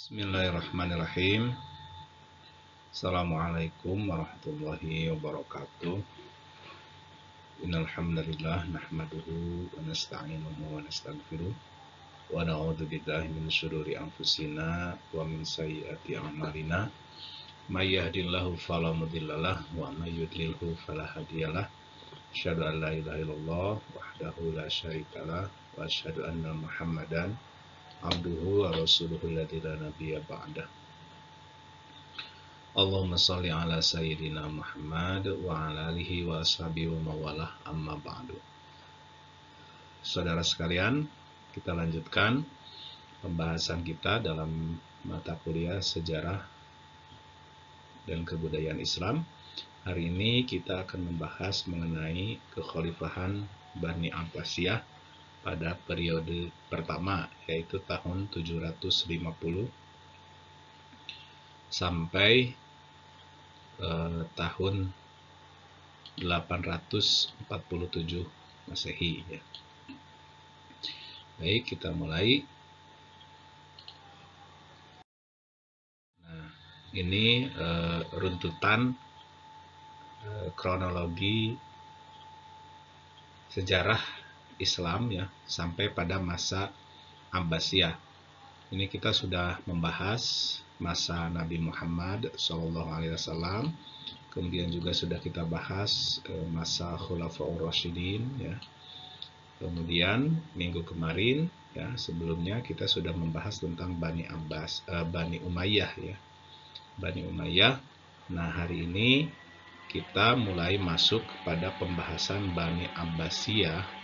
Bismillahirrahmanirrahim. Assalamualaikum warahmatullahi wabarakatuh. Innal hamdalillah nahmaduhu wa nasta'inuhu wa nastaghfiruh wa na'udzu billahi min syururi anfusina wa min sayyiati a'malina. May yahdihillahu fala mudhillalah wa may yudlilhu fala hadiyalah. Asyhadu an la ilaha illallah wahdahu la syarikalah wa asyhadu anna Muhammadan abduhu wa rasuluhu alladzi la nabiyya ba'dah. Allahumma shalli ala sayyidina Muhammad wa ala alihi wa ashabihi wa mawalah, amma ba'du. Saudara sekalian, kita lanjutkan pembahasan kita dalam mata kuliah sejarah dan kebudayaan Islam. Hari ini kita akan membahas mengenai kekhalifahan Bani Abbasiyah pada periode pertama, yaitu tahun 750 sampai tahun 847 Masehi ya. Baik, kita mulai. Nah, ini runtutan kronologi sejarah Islam ya sampai pada masa Abbasiyah. Ini kita sudah membahas masa Nabi Muhammad SAW, kemudian juga sudah kita bahas masa Khulafaur Rasyidin ya. Kemudian minggu kemarin ya, sebelumnya kita sudah membahas tentang Bani Umayyah ya. Bani Umayyah. Nah, hari ini kita mulai masuk kepada pembahasan Bani Abbasiyah,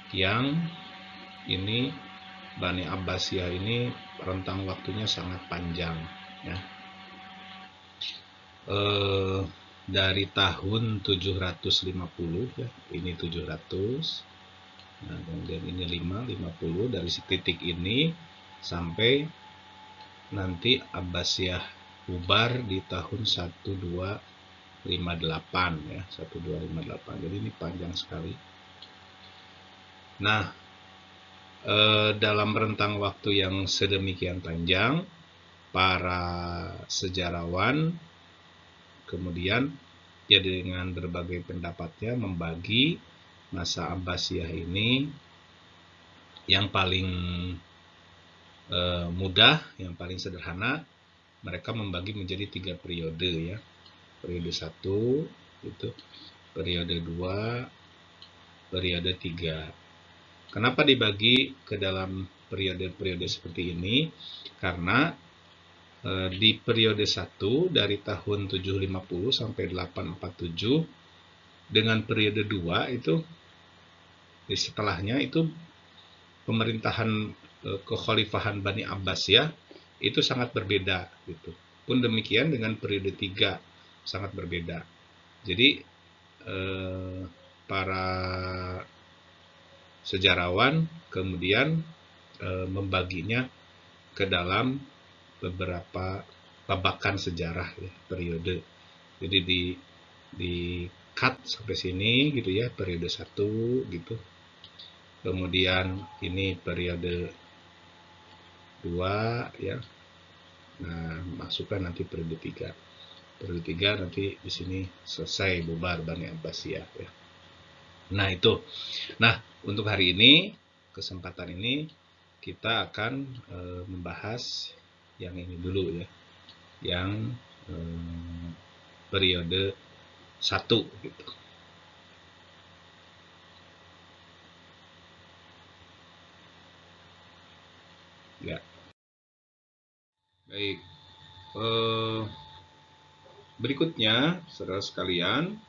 yang ini Bani Abbasiyah ini rentang waktunya sangat panjang ya. Dari tahun 750 ya, ini 700. Nah, kemudian ini 50 dari titik ini sampai nanti Abbasiyah bubar di tahun 1258 ya, 1258. Jadi ini panjang sekali. Nah, dalam rentang waktu yang sedemikian panjang, para sejarawan kemudian ya dengan berbagai pendapatnya membagi masa Abbasiyah ini yang paling mudah, yang paling sederhana, mereka membagi menjadi 3 periode ya. Periode 1 itu, periode 2, periode 3. Kenapa dibagi ke dalam periode-periode seperti ini? Karena di periode 1 dari tahun 750 sampai 847 dengan periode 2 itu di setelahnya itu pemerintahan kekhalifahan Bani Abbasiyah itu sangat berbeda gitu. Pun demikian dengan periode 3 sangat berbeda. Jadi para sejarawan kemudian membaginya ke dalam beberapa babakan sejarah ya, periode. Jadi di cut sampai sini gitu ya, periode 1 gitu. Kemudian ini periode 2 ya. Nah, masukkan nanti periode 3. Periode 3 nanti di sini selesai bubar Bani Abbasiyah ya. Nah, itu. Nah, untuk hari ini, kesempatan ini kita akan membahas yang ini dulu ya. Yang periode 1 gitu. Ya. Baik. Berikutnya, saudara sekalian,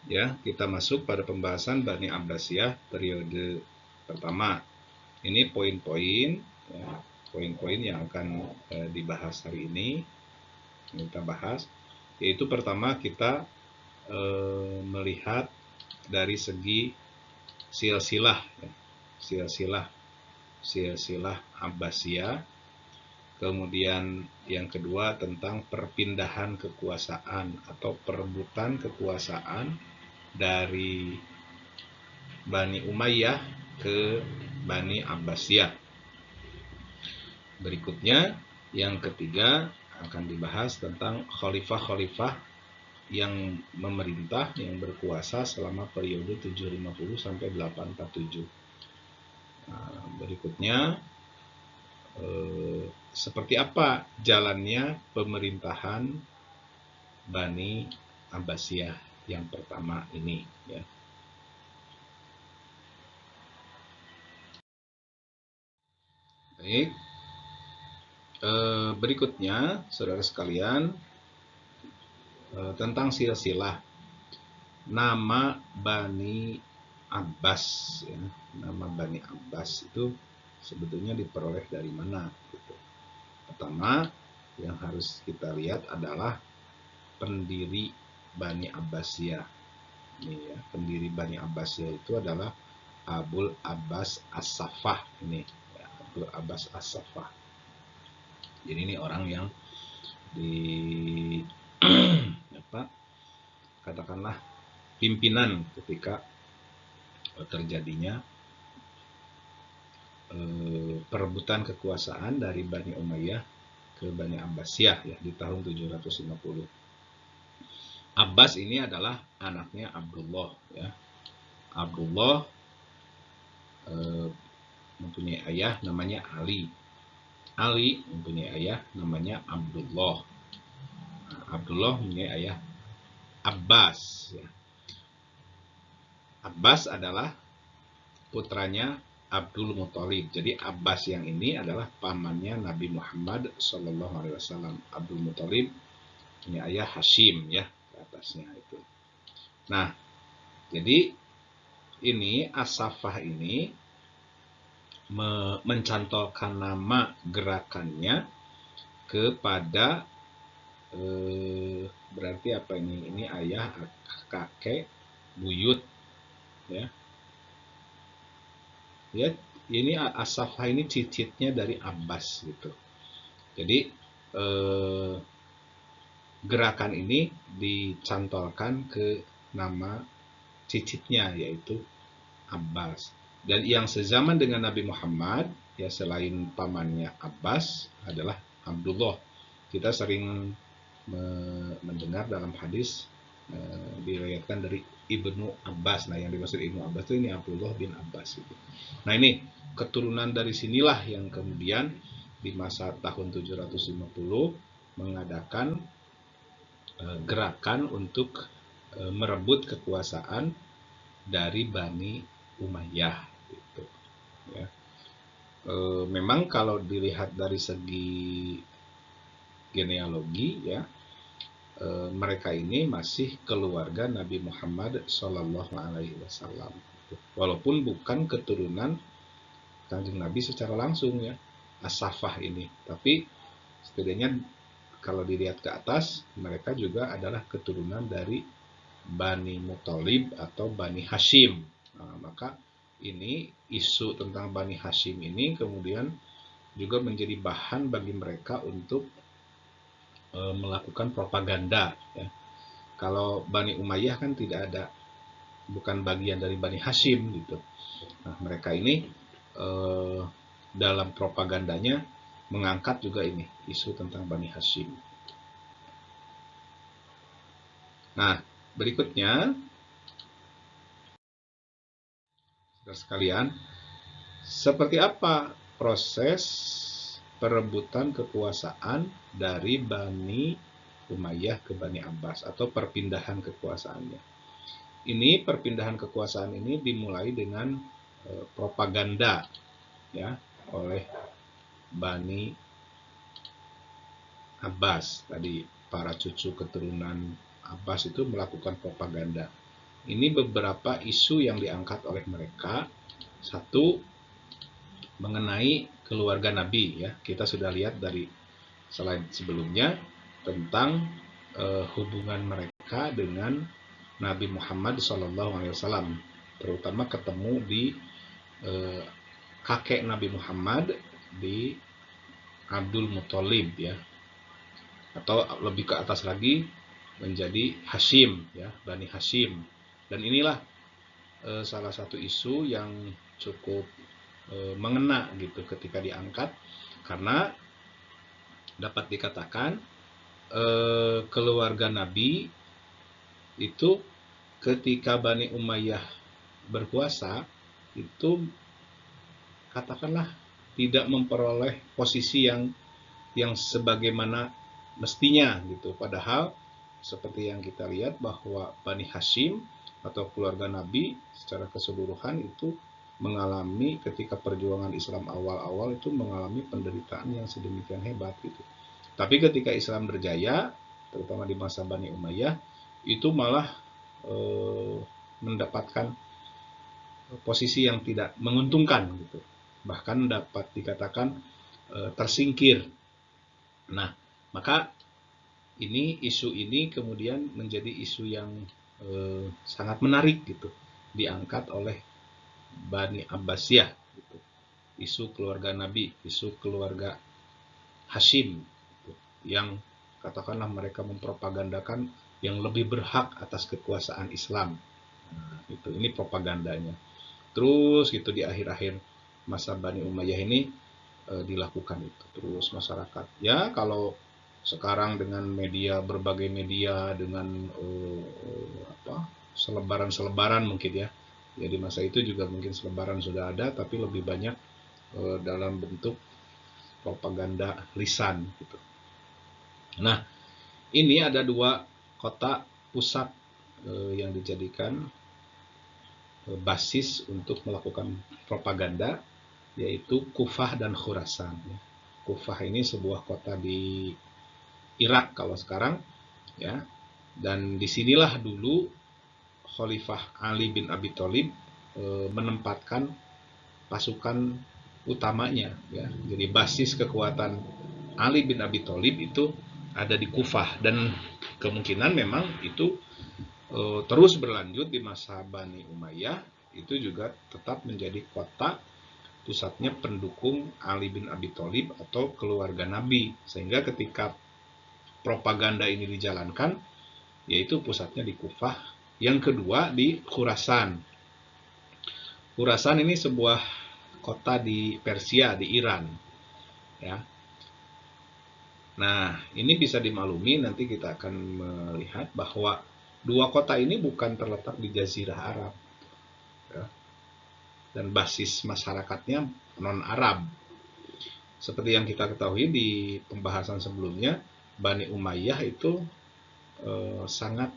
ya, kita masuk pada pembahasan Bani Abbasiyah periode pertama. Ini poin-poin ya, poin-poin yang akan dibahas hari ini. Kita bahas, yaitu pertama kita melihat dari segi silsilah ya, silsilah Abbasiyah. Kemudian yang kedua tentang perpindahan kekuasaan atau perebutan kekuasaan dari Bani Umayyah ke Bani Abbasiyah. Berikutnya Yang ketiga akan dibahas tentang khalifah-khalifah yang memerintah, yang berkuasa selama periode 750 sampai 847. Nah, berikutnya seperti apa jalannya pemerintahan Bani Abbasiyah yang pertama ini ya. Baik. Berikutnya saudara sekalian tentang silsilah nama Bani Abbas ya. Nama Bani Abbas itu sebetulnya diperoleh dari mana gitu. Pertama yang harus kita lihat adalah pendiri Bani Abbasiyah. Ini ya, pendiri Bani Abbasiyah itu adalah Abul Abbas As-Saffah ini ya, Abul Abbas As-Saffah. Jadi ini orang yang di apa katakanlah pimpinan ketika terjadinya perebutan kekuasaan dari Bani Umayyah ke Bani Abbasiyah ya di tahun 750. Abbas ini adalah anaknya Abdullah ya. Abdullah mempunyai ayah namanya Ali. Ali mempunyai ayah namanya Abdullah. Nah, Abdullah mempunyai ayah Abbas ya. Abbas adalah putranya Abdul Muthalib. Jadi Abbas yang ini adalah pamannya Nabi Muhammad SAW. Abdul Muthalib punya ayah Hashim ya ke atasnya itu. Nah, jadi ini As-Saffah ini mencantolkan nama gerakannya kepada berarti apa ini? Ini ayah, kakek, buyut ya. Ya, ini As-Saffah ini cicitnya dari Abbas gitu. Jadi gerakan ini dicantolkan ke nama cicitnya yaitu Abbas. Dan yang sezaman dengan Nabi Muhammad ya selain pamannya Abbas adalah Abdullah. Kita sering mendengar dalam hadis diriwayatkan dari Ibnu Abbas. Nah, yang dimaksud Ibnu Abbas itu ini Abdullah bin Abbas gitu. Nah, ini keturunan dari sinilah yang kemudian di masa tahun 750 mengadakan gerakan untuk merebut kekuasaan dari Bani Umayyah gitu ya. Memang kalau dilihat dari segi genealogi ya, mereka ini masih keluarga Nabi Muhammad SAW, walaupun bukan keturunan Kanjeng Nabi secara langsung ya, As-Saffah ini, tapi setidaknya kalau dilihat ke atas mereka juga adalah keturunan dari Bani Muthalib atau Bani Hashim. Nah, maka ini isu tentang Bani Hashim ini kemudian juga menjadi bahan bagi mereka untuk melakukan propaganda ya. Kalau Bani Umayyah kan tidak ada, bukan bagian dari Bani Hashim gitu. Nah, mereka ini dalam propagandanya mengangkat juga ini isu tentang Bani Hashim. Nah, berikutnya saudara sekalian, seperti apa proses perebutan kekuasaan dari Bani Umayyah ke Bani Abbas atau perpindahan kekuasaannya? Ini perpindahan kekuasaan ini dimulai dengan propaganda ya oleh Bani Abbas. Tadi para cucu keturunan Abbas itu melakukan propaganda. Ini beberapa isu yang diangkat oleh mereka. Satu, mengenai keluarga Nabi ya. Kita sudah lihat dari slide sebelumnya tentang hubungan mereka dengan Nabi Muhammad SAW, terutama ketemu di kakek Nabi Muhammad di Abdul Muthalib ya, atau lebih ke atas lagi menjadi Hashim ya, Bani Hashim. Dan inilah salah satu isu yang cukup mengena gitu ketika diangkat, karena dapat dikatakan keluarga Nabi itu ketika Bani Umayyah berkuasa itu katakanlah tidak memperoleh posisi yang sebagaimana mestinya gitu. Padahal seperti yang kita lihat bahwa Bani Hashim atau keluarga Nabi secara keseluruhan itu mengalami ketika perjuangan Islam awal-awal itu mengalami penderitaan yang sedemikian hebat gitu. Tapi ketika Islam berjaya, terutama di masa Bani Umayyah, itu malah mendapatkan posisi yang tidak menguntungkan gitu. Bahkan dapat dikatakan tersingkir. Nah, maka isu ini kemudian menjadi isu yang sangat menarik gitu, diangkat oleh Bani Abbasiyah gitu. Isu keluarga Nabi, isu keluarga Hashim gitu, yang katakanlah mereka mempropagandakan yang lebih berhak atas kekuasaan Islam. Nah, ini propagandanya. Terus gitu di akhir-akhir masa Bani Umayyah ini dilakukan itu. Terus masyarakat, ya kalau sekarang dengan berbagai media dengan selebaran mungkin ya. Ya di masa itu juga mungkin selebaran sudah ada, tapi lebih banyak dalam bentuk propaganda lisan gitu. Nah, ini ada dua kota pusat yang dijadikan basis untuk melakukan propaganda, yaitu Kufah dan Khurasan. Kufah ini sebuah kota di Irak kalau sekarang, ya. Dan disinilah dulu Khalifah Ali bin Abi Thalib menempatkan pasukan utamanya, ya. Jadi basis kekuatan Ali bin Abi Thalib itu ada di Kufah, dan kemungkinan memang itu terus berlanjut di masa Bani Umayyah, itu juga tetap menjadi kota pusatnya pendukung Ali bin Abi Thalib atau keluarga Nabi, sehingga ketika propaganda ini dijalankan, yaitu pusatnya di Kufah. Yang kedua di Khurasan. Khurasan ini sebuah kota di Persia, di Iran, ya. Nah, ini bisa dimaklumi, nanti kita akan melihat bahwa dua kota ini bukan terletak di Jazirah Arab, ya, dan basis masyarakatnya non-Arab. Seperti yang kita ketahui di pembahasan sebelumnya, Bani Umayyah itu sangat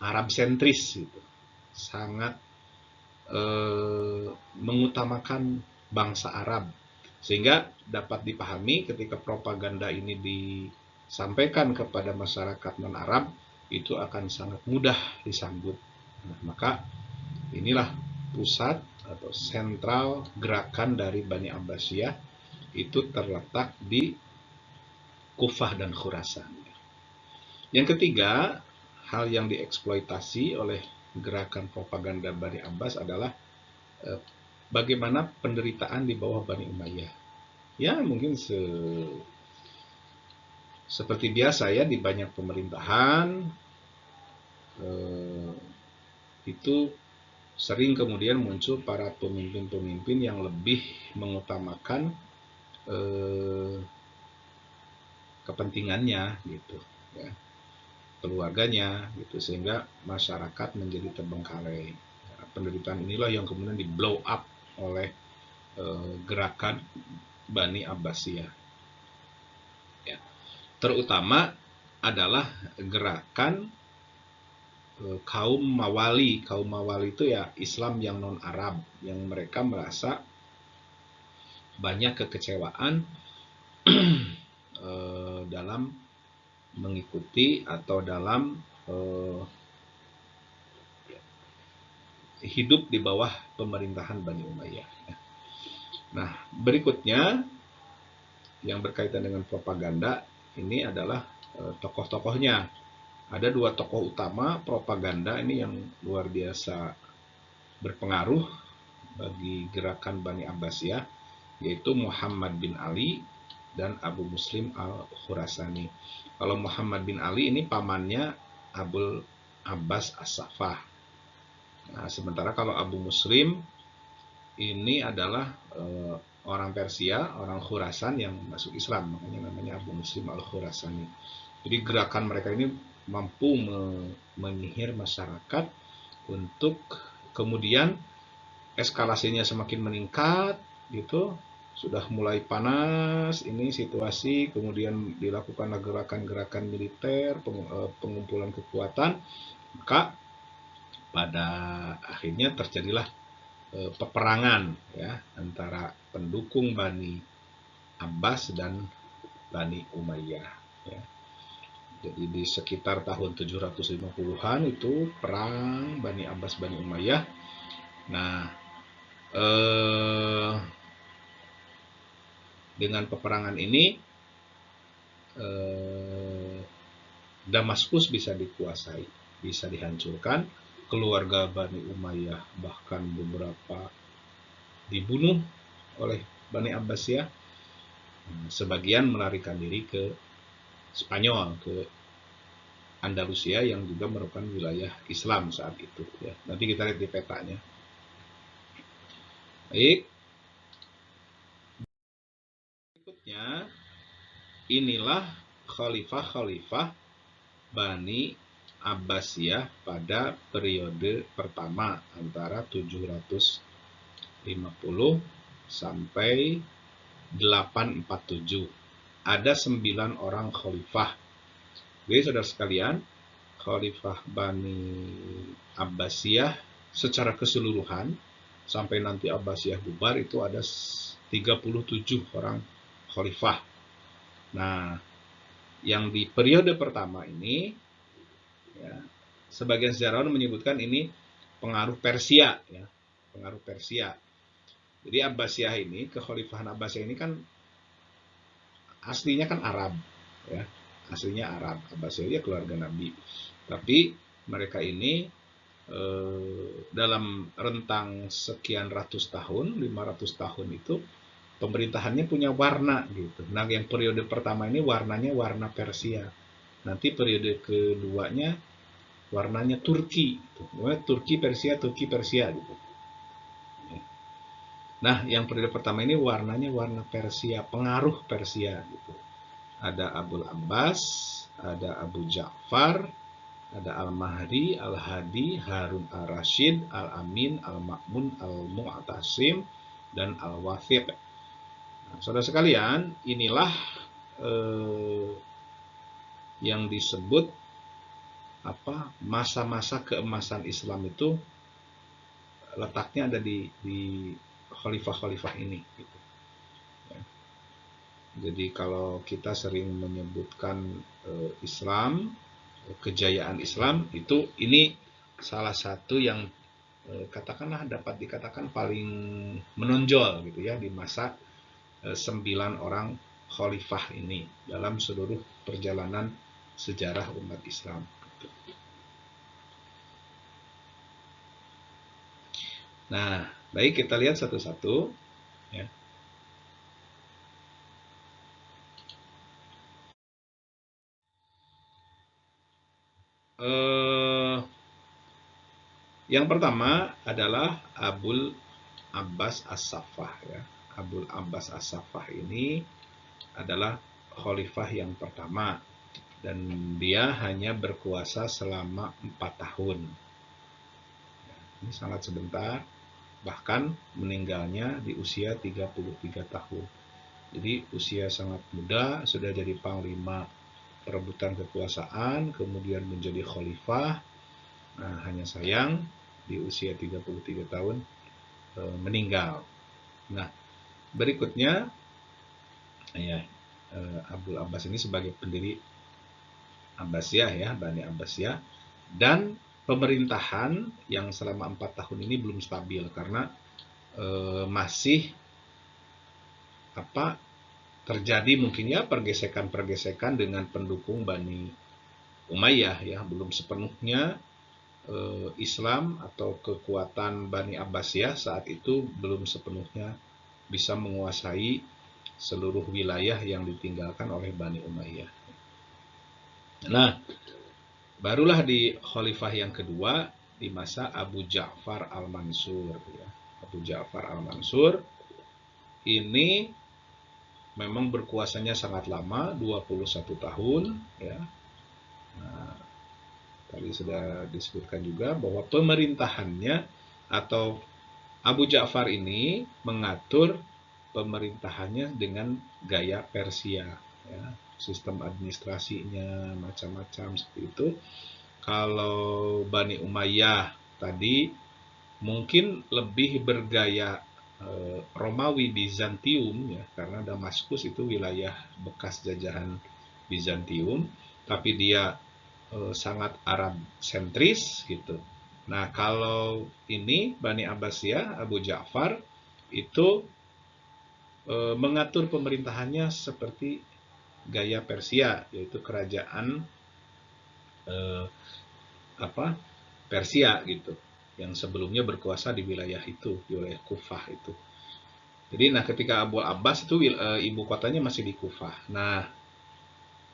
Arab sentris, gitu. Sangat mengutamakan bangsa Arab, sehingga dapat dipahami ketika propaganda ini disampaikan kepada masyarakat non-Arab, itu akan sangat mudah disambut. Nah, maka inilah pusat atau sentral gerakan dari Bani Abbasiyah, itu terletak di Kufah dan Khurasan. Yang ketiga, hal yang dieksploitasi oleh gerakan propaganda Bani Abbas adalah bagaimana penderitaan di bawah Bani Umayyah. Ya, mungkin seperti biasa ya, di banyak pemerintahan itu sering kemudian muncul para pemimpin-pemimpin yang lebih mengutamakan kepentingannya gitu, ya, keluarganya gitu, sehingga masyarakat menjadi terbengkalai. Penderitaan inilah yang kemudian di blow up oleh gerakan Bani Abbasiyah, ya. Terutama adalah gerakan kaum Mawali. Kaum Mawali itu ya Islam yang non Arab, yang mereka merasa banyak kekecewaan dalam mengikuti atau dalam hidup di bawah pemerintahan Bani Umayyah. Nah, berikutnya yang berkaitan dengan propaganda ini adalah tokoh-tokohnya. Ada dua tokoh utama propaganda ini yang luar biasa berpengaruh bagi gerakan Bani Abbasiyah, yaitu Muhammad bin Ali dan Abu Muslim al-Khurasani. Kalau Muhammad bin Ali ini pamannya Abul Abbas As-Saffah. Nah, sementara kalau Abu Muslim ini adalah orang Persia, orang Khurasan yang masuk Islam, makanya namanya Abu Muslim al-Khurasani. Jadi gerakan mereka ini mampu menyihir masyarakat untuk kemudian eskalasinya semakin meningkat gitu, sudah mulai panas ini situasi, kemudian dilakukan gerakan-gerakan militer, pengumpulan kekuatan, maka pada akhirnya terjadilah peperangan ya antara pendukung Bani Abbas dan Bani Umayyah ya. Jadi di sekitar tahun 750-an itu perang Bani Abbas Bani Umayyah. Nah, dengan peperangan ini Damaskus bisa dikuasai, bisa dihancurkan, keluarga Bani Umayyah bahkan beberapa dibunuh oleh Bani Abbasiyah, sebagian melarikan diri ke Spanyol, ke Andalusia yang juga merupakan wilayah Islam saat itu ya. Nanti kita lihat di petanya. Baik. Berikutnya inilah khalifah-khalifah Bani Abbasiyah pada periode pertama antara 750 sampai 847. Ada 9 orang khalifah. Jadi saudara sekalian, khalifah Bani Abbasiyah secara keseluruhan sampai nanti Abbasiyah bubar itu ada 37 orang khalifah. Nah, yang di periode pertama ini ya, sebagian sejarawan menyebutkan ini pengaruh Persia ya, pengaruh Persia. Jadi Abbasiyah ini, kekhalifahan Abbasiyah ini kan aslinya kan Arab ya, aslinya Arab. Abbasiyah keluarga Nabi. Tapi mereka ini dalam rentang sekian ratus tahun, 500 tahun itu pemerintahannya punya warna gitu. Nah, yang periode pertama ini warnanya warna Persia. Nanti periode keduanya warnanya Turki. Gitu. Turki Persia, Turki Persia gitu. Nah, yang periode pertama ini warnanya warna Persia, pengaruh Persia gitu. Ada Abul Abbas, ada Abu Ja'far, ada Al-Mahdi, Al-Hadi, Harun Ar-Rasyid, Al-Amin, Al-Ma'mun, Al-Mu'tasim, dan Al-Wathiq. Nah, saudara sekalian, inilah yang disebut masa-masa keemasan Islam itu letaknya ada di khalifah-khalifah ini. Gitu. Ya. Jadi kalau kita sering menyebutkan Islam, kejayaan Islam itu ini salah satu yang katakanlah dapat dikatakan paling menonjol gitu ya di masa 9 orang khalifah ini dalam seluruh perjalanan sejarah umat Islam. Nah, baik kita lihat satu-satu ya. Yang pertama adalah Abul Abbas As-Saffah ya. Abul Abbas As-Saffah ini adalah khalifah yang pertama dan dia hanya berkuasa selama 4 tahun. Ini sangat sebentar, bahkan meninggalnya di usia 33 tahun. Jadi usia sangat muda, sudah jadi panglima perebutan kekuasaan, kemudian menjadi khalifah. Nah, hanya sayang di usia 33 tahun meninggal. Nah, berikutnya ya, Abdul Abbas ini sebagai pendiri Abbasiyah ya, Bani Abbasiyah, dan pemerintahan yang selama 4 tahun ini belum stabil karena masih terjadi mungkin ya pergesekan-pergesekan dengan pendukung Bani Umayyah ya, belum sepenuhnya Islam atau kekuatan Bani Abbasiyah saat itu belum sepenuhnya bisa menguasai seluruh wilayah yang ditinggalkan oleh Bani Umayyah. Nah, barulah di khalifah yang kedua di masa Abu Ja'far Al-Mansur ya. Abu Ja'far Al-Mansur ini memang berkuasanya sangat lama, 21 tahun ya. Nah, tadi sudah disebutkan juga bahwa pemerintahannya atau Abu Ja'far ini mengatur pemerintahannya dengan gaya Persia ya. Sistem administrasinya macam-macam seperti itu. Kalau Bani Umayyah tadi mungkin lebih bergaya Romawi Bizantium ya, karena Damaskus itu wilayah bekas jajahan Bizantium, tapi dia sangat Arab sentris gitu. Nah, kalau ini Bani Abbasiyah, Abu Ja'far itu mengatur pemerintahannya seperti gaya Persia, yaitu kerajaan Persia gitu, yang sebelumnya berkuasa di wilayah itu, di wilayah Kufah itu. Jadi nah ketika Abu Abbas itu ibu kotanya masih di Kufah. Nah,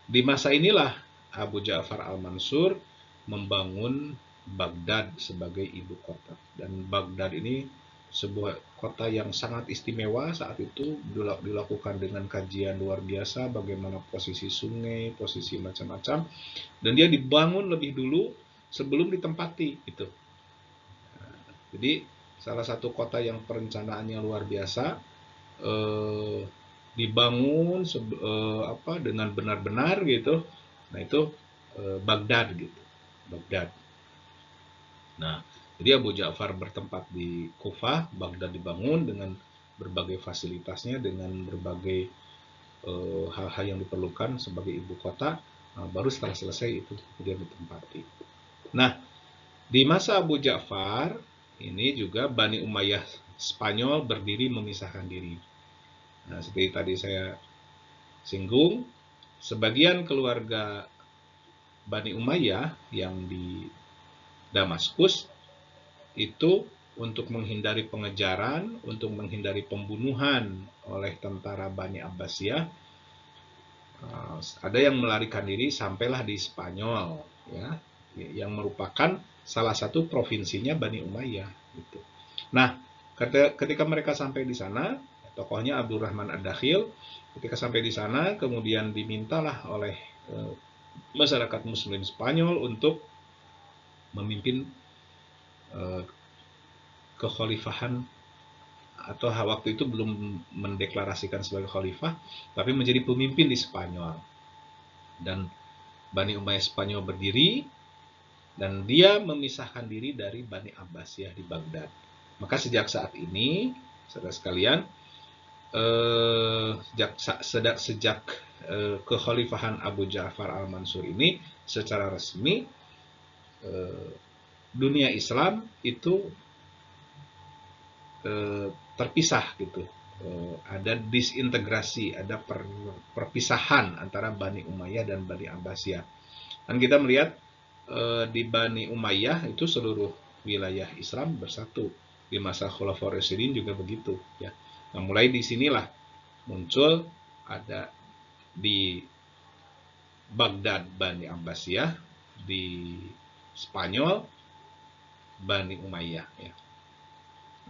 di masa inilah Abu Ja'far al-Mansur membangun Baghdad sebagai ibu kota. Dan Baghdad ini sebuah kota yang sangat istimewa saat itu, dilakukan dengan kajian luar biasa bagaimana posisi sungai, posisi macam-macam, dan dia dibangun lebih dulu sebelum ditempati itu. Jadi salah satu kota yang perencanaannya luar biasa, dibangun dengan benar-benar gitu. Nah itu Baghdad gitu, Baghdad. Nah jadi Abu Ja'far bertempat di Kufah, Baghdad dibangun dengan berbagai fasilitasnya, dengan berbagai hal-hal yang diperlukan sebagai ibu kota. Baru setelah selesai itu kemudian ditempati. Nah, di masa Abu Ja'far ini juga Bani Umayyah Spanyol berdiri memisahkan diri. Nah, seperti tadi saya singgung, sebagian keluarga Bani Umayyah yang di Damaskus itu untuk menghindari pengejaran, untuk menghindari pembunuhan oleh tentara Bani Abbasiyah, ada yang melarikan diri sampailah di Spanyol ya, yang merupakan salah satu provinsinya Bani Umayyah gitu. Nah, ketika mereka sampai di sana, tokohnya Abdurrahman Ad-Dakhil, ketika sampai di sana kemudian dimintalah oleh masyarakat muslim Spanyol untuk memimpin kekhalifahan, atau waktu itu belum mendeklarasikan sebagai khalifah, tapi menjadi pemimpin di Spanyol. Dan Bani Umayyah Spanyol berdiri, dan dia memisahkan diri dari Bani Abbasiyah di Baghdad. Maka sejak saat ini, saudara sekalian, sejak kekhalifahan Abu Ja'far al-Mansur ini secara resmi, dunia Islam itu terpisah gitu. Ada disintegrasi, ada perpisahan antara Bani Umayyah dan Bani Abbasiyah. Dan kita melihat di Bani Umayyah itu seluruh wilayah Islam bersatu. Di masa Khulafaur Rasyidin juga begitu ya. Nah, mulai disinilah muncul ada di Baghdad Bani Abbasiyah, di Spanyol Bani Umayyah ya.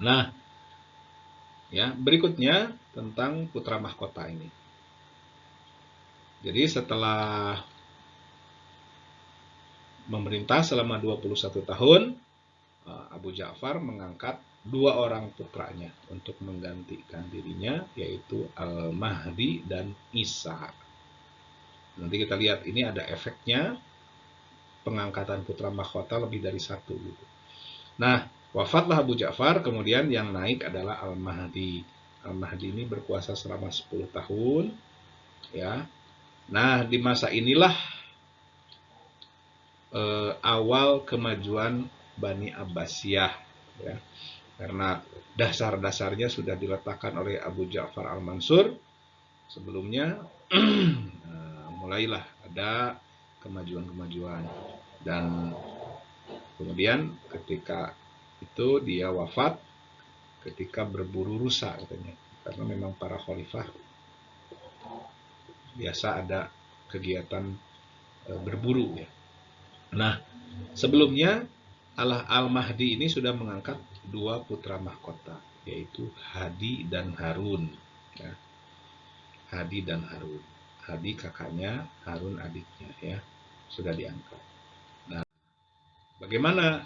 Nah, ya, berikutnya tentang putra mahkota ini. Jadi setelah memerintah selama 21 tahun, Abu Ja'far mengangkat 2 orang putranya untuk menggantikan dirinya, yaitu Al-Mahdi dan Isa. Nanti kita lihat ini ada efeknya pengangkatan putra mahkota lebih dari satu gitu. Nah, wafatlah Abu Ja'far, kemudian yang naik adalah Al-Mahdi. Al-Mahdi ini berkuasa selama 10 tahun ya. Nah, di masa inilah awal kemajuan Bani Abbasiyah ya. Karena dasar-dasarnya sudah diletakkan oleh Abu Ja'far al-Mansur sebelumnya. Mulailah ada kemajuan-kemajuan, dan kemudian ketika itu dia wafat ketika berburu rusa katanya, karena memang para khalifah biasa ada kegiatan berburu ya. Nah, sebelumnya Al-Mahdi ini sudah mengangkat 2 putra mahkota, yaitu Hadi dan Harun. Ya. Hadi dan Harun. Hadi kakaknya, Harun adiknya, ya sudah diangkat. Nah, bagaimana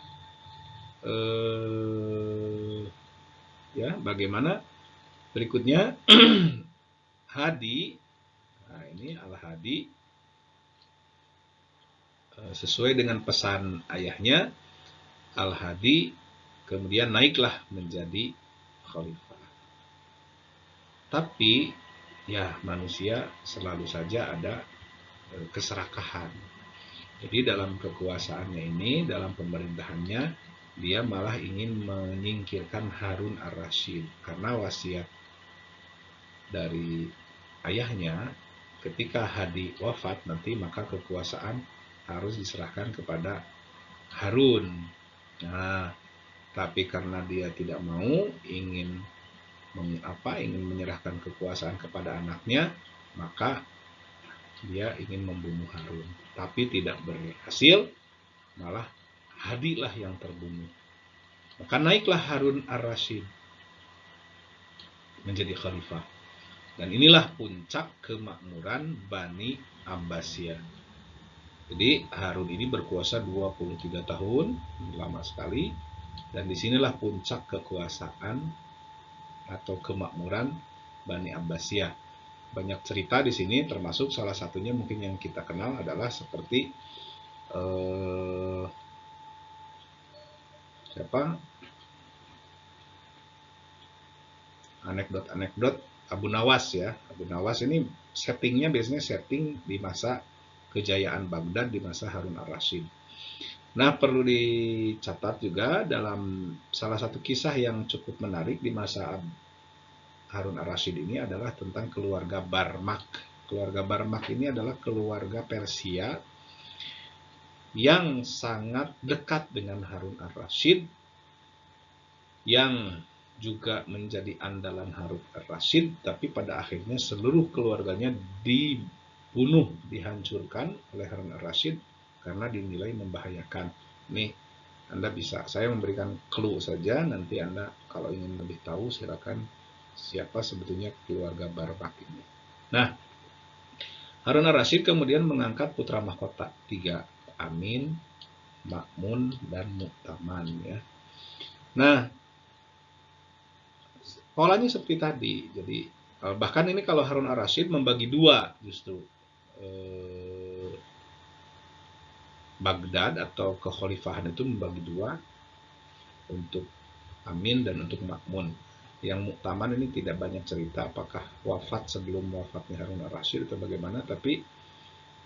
bagaimana berikutnya? Hadi, nah ini Al-Hadi sesuai dengan pesan ayahnya, Al-Hadi kemudian naiklah menjadi khalifah. Tapi ya manusia selalu saja ada keserakahan. Jadi dalam kekuasaannya ini, dalam pemerintahannya, dia malah ingin menyingkirkan Harun ar-Rasyid karena wasiat dari ayahnya, ketika Hadi wafat nanti maka kekuasaan harus diserahkan kepada Harun. Nah, tapi karena dia tidak mau, ingin menyerahkan kekuasaan kepada anaknya, maka dia ingin membunuh Harun. Tapi tidak berhasil, malah Hadi lah yang terbunuh. Maka naiklah Harun ar-Rasyid menjadi khalifah. Dan inilah puncak kemakmuran Bani Abbasiyah. Jadi Harun ini berkuasa 23 tahun, lama sekali. Dan disinilah puncak kekuasaan atau kemakmuran Bani Abbasiyah. Banyak cerita di sini, termasuk salah satunya mungkin yang kita kenal adalah seperti anekdot Abu Nawas ya. Abu Nawas ini settingnya biasanya setting di masa kejayaan Baghdad di masa Harun ar-Rasyid. Nah, perlu dicatat juga dalam salah satu kisah yang cukup menarik di masa Harun ar-Rasyid ini adalah tentang keluarga Barmak. Keluarga Barmak ini adalah keluarga Persia yang sangat dekat dengan Harun ar-Rasyid, yang juga menjadi andalan Harun ar-Rasyid, tapi pada akhirnya seluruh keluarganya dibunuh, dihancurkan oleh Harun ar-Rasyid karena dinilai membahayakan. Nih, Anda bisa, saya memberikan clue saja, nanti Anda kalau ingin lebih tahu silakan siapa sebetulnya keluarga Barmak ini. Nah, Harun ar-Rasyid kemudian mengangkat putra mahkota 3, Amin, Ma'mun, dan Mu'taman ya. Nah, polanya seperti tadi. Jadi bahkan ini kalau Harun ar-Rasyid membagi dua justru Baghdad atau kekhalifahan itu membagi dua, untuk Amin dan untuk Ma'mun. Yang Mu'taman ini tidak banyak cerita apakah wafat sebelum wafatnya Harun ar-Rasyid atau bagaimana, tapi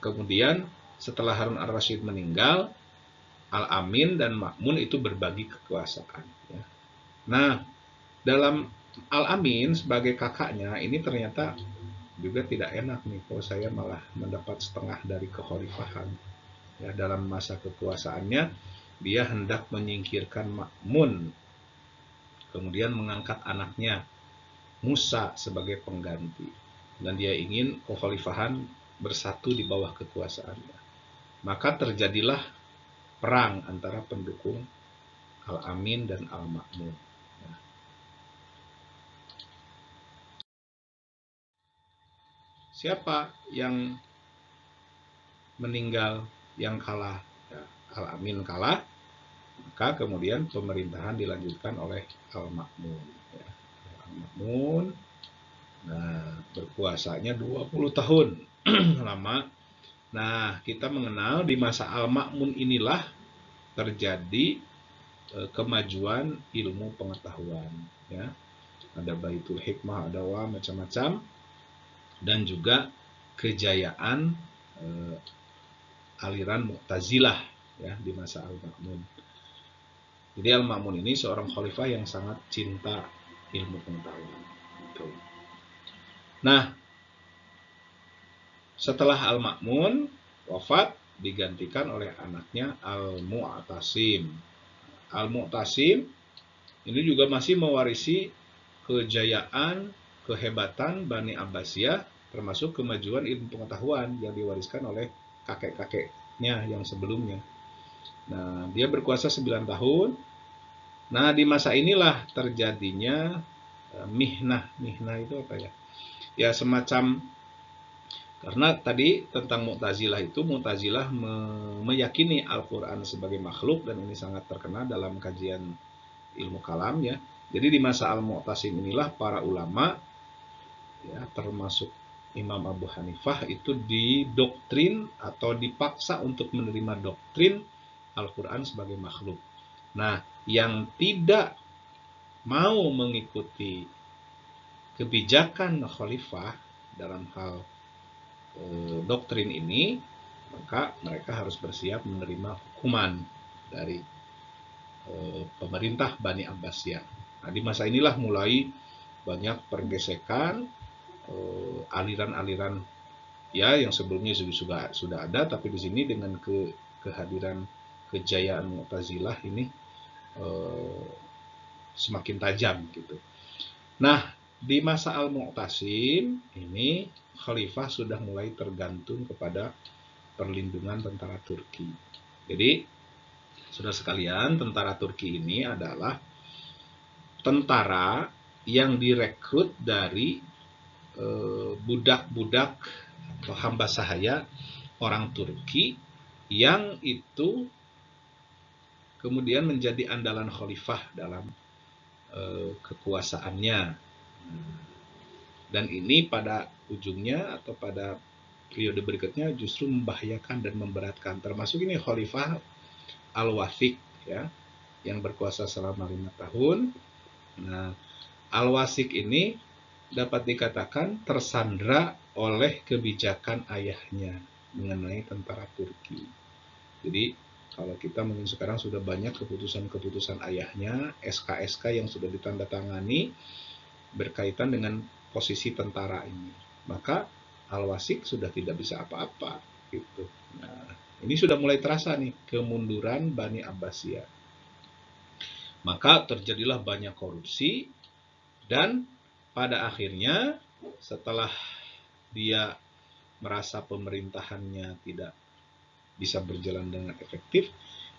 kemudian setelah Harun ar-Rasyid meninggal, Al-Amin dan Ma'mun itu berbagi kekuasaan ya. Nah, dalam Al-Amin sebagai kakaknya ini ternyata juga tidak enak nih, kalau saya malah mendapat setengah dari kekhalifahan ya. Dalam masa kekuasaannya dia hendak menyingkirkan Ma'mun, kemudian mengangkat anaknya Musa sebagai pengganti, dan dia ingin kekhalifahan bersatu di bawah kekuasaannya. Maka terjadilah perang antara pendukung Al-Amin dan Al-Ma'mun. Siapa yang meninggal, yang kalah? Ya, Al-Amin kalah, maka kemudian pemerintahan dilanjutkan oleh Al-Ma'mun. Ya, Al-Ma'mun, nah berkuasanya 20 tahun, lama. Nah, kita mengenal di masa Al-Ma'mun inilah terjadi kemajuan ilmu pengetahuan. Ya, ada Baitul Hikmah, ada macam-macam, dan juga kejayaan aliran Mu'tazilah ya di masa Al-Ma'mun. Jadi Al-Ma'mun ini seorang khalifah yang sangat cinta ilmu pengetahuan. Nah, setelah Al-Ma'mun wafat, digantikan oleh anaknya Al-Mu'tasim. Al-Mu'tasim ini juga masih mewarisi kejayaan, kehebatan Bani Abbasiyah, termasuk kemajuan ilmu pengetahuan yang diwariskan oleh kakek-kakeknya yang sebelumnya. Nah, dia berkuasa 9 tahun. Nah, di masa inilah terjadinya mihnah. Mihnah itu apa ya? ya semacam, karena tadi tentang Mu'tazilah itu, Mu'tazilah meyakini Al-Quran sebagai makhluk, dan ini sangat terkenal dalam kajian ilmu kalam ya. Jadi di masa Al-Mu'tasim inilah para ulama ya, termasuk Imam Abu Hanifah itu didoktrin atau dipaksa untuk menerima doktrin Al-Quran sebagai makhluk. Nah, yang tidak mau mengikuti kebijakan khalifah dalam hal doktrin ini, maka mereka harus bersiap menerima hukuman dari pemerintah Bani Abbasiyah. Nah, di masa inilah mulai banyak pergesekan, aliran-aliran ya yang sebelumnya sudah ada, tapi di sini dengan kehadiran kejayaan Mu'tazilah ini semakin tajam gitu. Nah, di masa Al-Mu'tasim ini khalifah sudah mulai tergantung kepada perlindungan tentara Turki. Jadi, saudara sekalian, tentara Turki ini adalah tentara yang direkrut dari budak-budak atau hamba sahaya orang Turki yang itu kemudian menjadi andalan khalifah dalam kekuasaannya. Dan ini pada ujungnya atau pada periode berikutnya justru membahayakan dan memberatkan. Termasuk ini Khalifah Al-Wathiq ya, yang berkuasa selama 5 tahun. Nah, Al-Wathiq ini dapat dikatakan tersandra oleh kebijakan ayahnya mengenai tentara Turki. Jadi kalau kita mungkin sekarang sudah banyak keputusan-keputusan ayahnya, SK-SK yang sudah ditandatangani berkaitan dengan posisi tentara ini, maka Al-Wathiq sudah tidak bisa apa-apa gitu. Nah, ini sudah mulai terasa nih kemunduran Bani Abbasiyah. Maka terjadilah banyak korupsi, dan pada akhirnya setelah dia merasa pemerintahannya tidak bisa berjalan dengan efektif,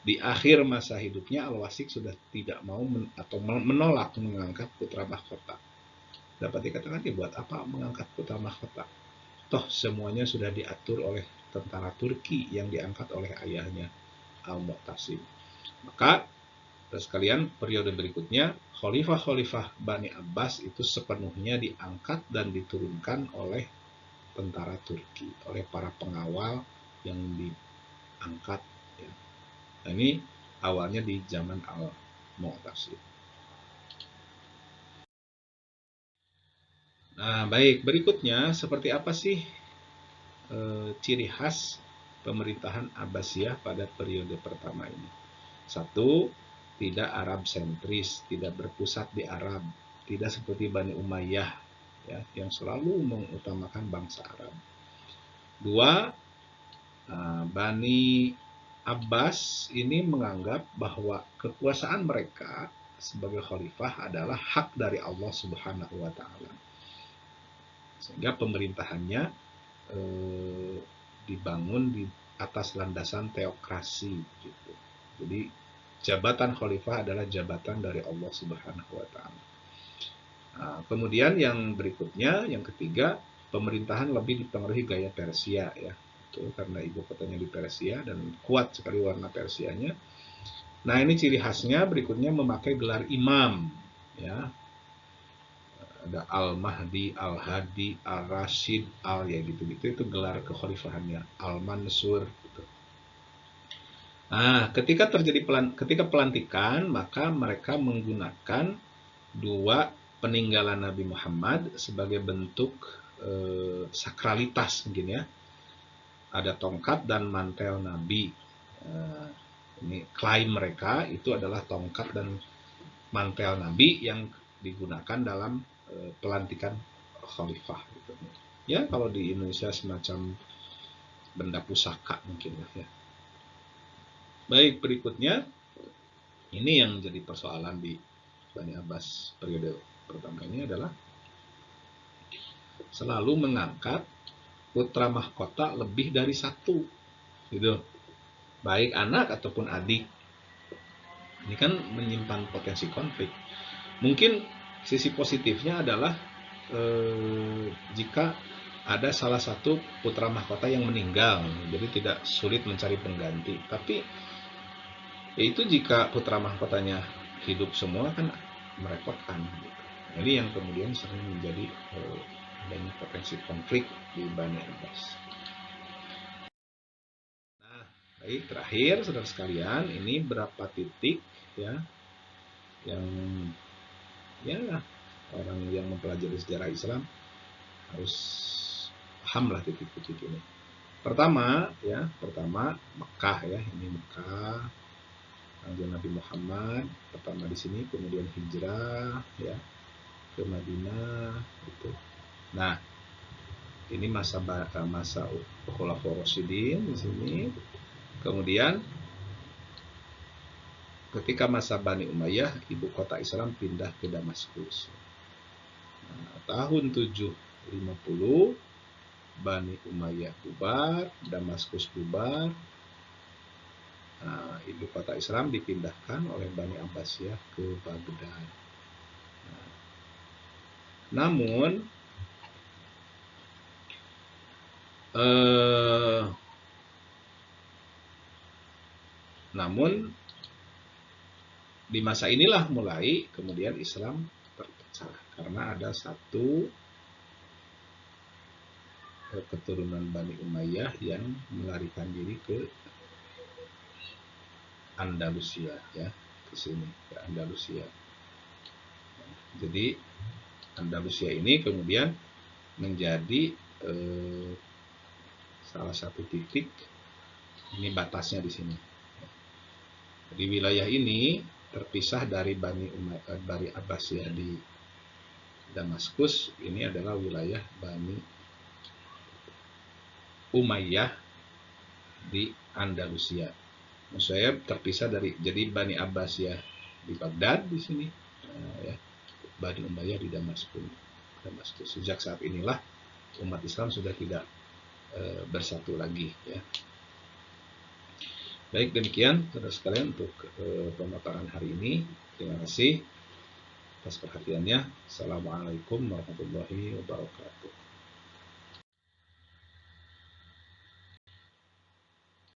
di akhir masa hidupnya Al-Wathiq sudah tidak mau atau menolak mengangkat putra mahkota. Dapat dikatakan, buat apa mengangkat putra mahkota? Toh semuanya sudah diatur oleh tentara Turki yang diangkat oleh ayahnya Al-Mu'tasim. Maka sekalian, periode berikutnya khalifah-khalifah Bani Abbas itu sepenuhnya diangkat dan diturunkan oleh tentara Turki, oleh para pengawal yang diangkat ya. Nah, ini awalnya di zaman Al-Mu'tasim. Nah, baik, berikutnya seperti apa sih ciri khas pemerintahan Abbasiyah pada periode pertama ini? 1, tidak Arab sentris, tidak berpusat di Arab, tidak seperti Bani Umayyah ya, yang selalu mengutamakan bangsa Arab. 2, Bani Abbas ini menganggap bahwa kekuasaan mereka sebagai khalifah adalah hak dari Allah Subhanahu wa taala. Sehingga pemerintahannya dibangun di atas landasan teokrasi gitu. Jadi jabatan khalifah adalah jabatan dari Allah Subhanahu wa taala. Nah, kemudian yang berikutnya, yang ketiga, pemerintahan lebih dipengaruhi gaya Persia ya. Itu karena ibu kotanya di Persia dan kuat sekali warna Persianya. Nah, ini ciri khasnya berikutnya memakai gelar imam ya. Ada Al-Mahdi, Al-Hadi, Al-Rashid, ya gitu-gitu, itu gelar kekhalifahannya, Al-Mansur gitu. Nah, ketika pelantikan, maka mereka menggunakan 2 peninggalan Nabi Muhammad sebagai bentuk sakralitas mungkin ya. Ada tongkat dan mantel Nabi. Ini klaim mereka itu adalah tongkat dan mantel Nabi yang digunakan dalam pelantikan khalifah gitu. Ya, kalau di Indonesia semacam benda pusaka mungkin lah ya. Baik, berikutnya ini yang jadi persoalan di Bani Abbas periode pertama ini adalah selalu mengangkat putra mahkota lebih dari 1 gitu, baik anak ataupun adik. Ini kan menyimpan potensi konflik. Mungkin sisi positifnya adalah jika ada salah satu putra mahkota yang meninggal, jadi tidak sulit mencari pengganti. Tapi itu jika putra mahkotanya hidup semua kan merepotkan. Gitu. Ini yang kemudian sering menjadi adanya potensi konflik di Bani Abbas. Nah, baik, terakhir saudara sekalian, ini berapa titik ya yang ya orang yang mempelajari sejarah Islam harus paham lah titik-titik ini. Pertama Mekah ya, ini Mekah, Kanjeng Nabi Muhammad pertama di sini, kemudian hijrah ya ke Madinah gitu. Nah, ini masa Khulafaur Rasyidin di sini. Kemudian ketika masa Bani Umayyah, ibu kota Islam pindah ke Damaskus. Nah, tahun 750 Bani Umayyah bubar, Damaskus bubar. Nah, ibu kota Islam dipindahkan oleh Bani Abbasiyah ke Baghdad. Nah, namun di masa inilah mulai kemudian Islam terpecah karena ada satu keturunan Bani Umayyah yang melarikan diri ke Andalusia ya, ke sini ke Andalusia. Jadi Andalusia ini kemudian menjadi salah satu titik, ini batasnya di sini. Di wilayah ini terpisah dari Bani Abbasiyah di Damaskus, ini adalah wilayah Bani Umayyah di Andalusia. Maksud saya terpisah dari, jadi Bani Abbasiyah di Baghdad di sini, ya, Bani Umayyah di Damaskus. Sejak saat inilah umat Islam sudah tidak bersatu lagi ya. Baik, demikian saudara sekalian untuk pemaparan hari ini. Terima kasih atas perhatiannya. Assalamualaikum warahmatullahi wabarakatuh.